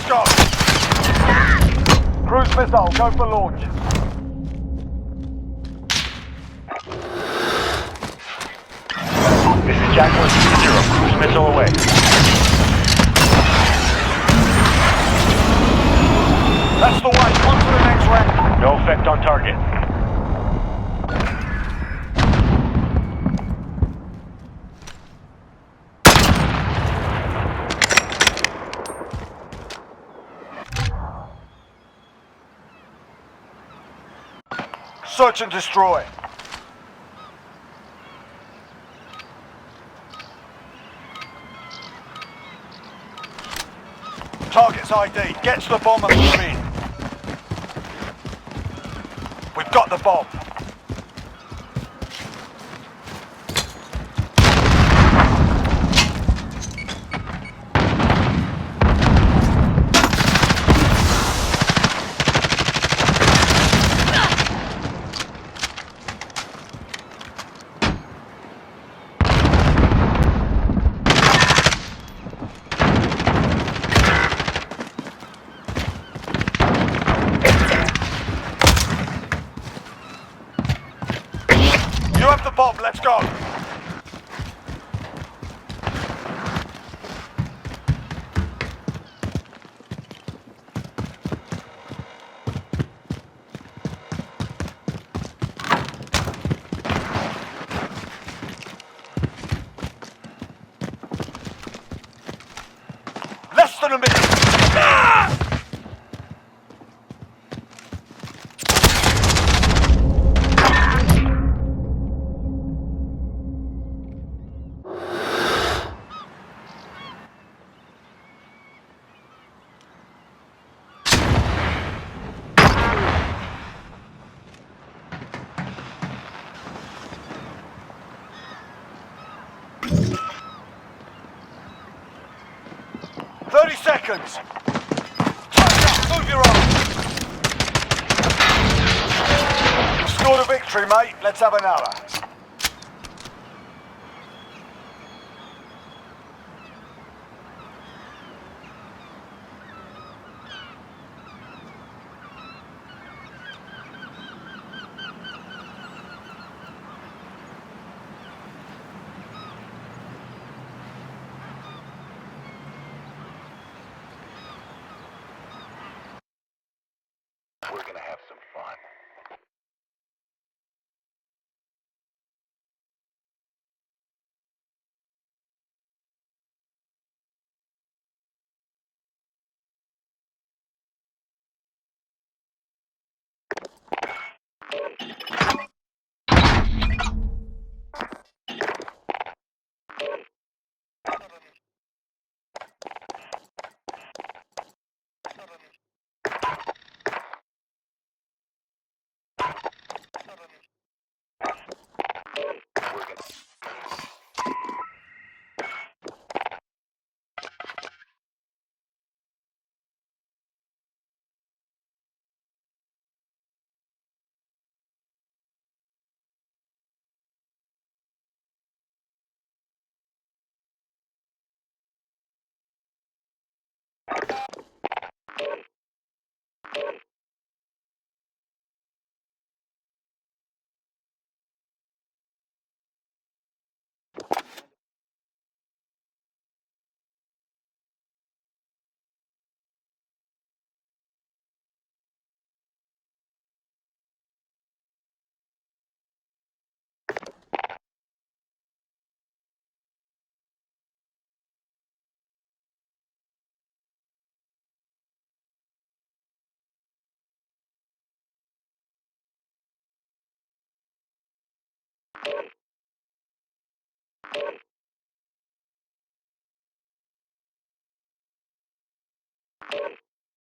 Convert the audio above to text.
go! Cruise missile, go for launch. This is Jaguar 0, cruise missile away. That's the way, on to the next round. No effect on target. Search and destroy. Target's ID. Get to the bomb and move in. We've got the bomb. You have the bomb, let's go! Less than a minute! Ah! Seconds. Time's up. Move your arms. You've scored a victory, mate. Let's have another.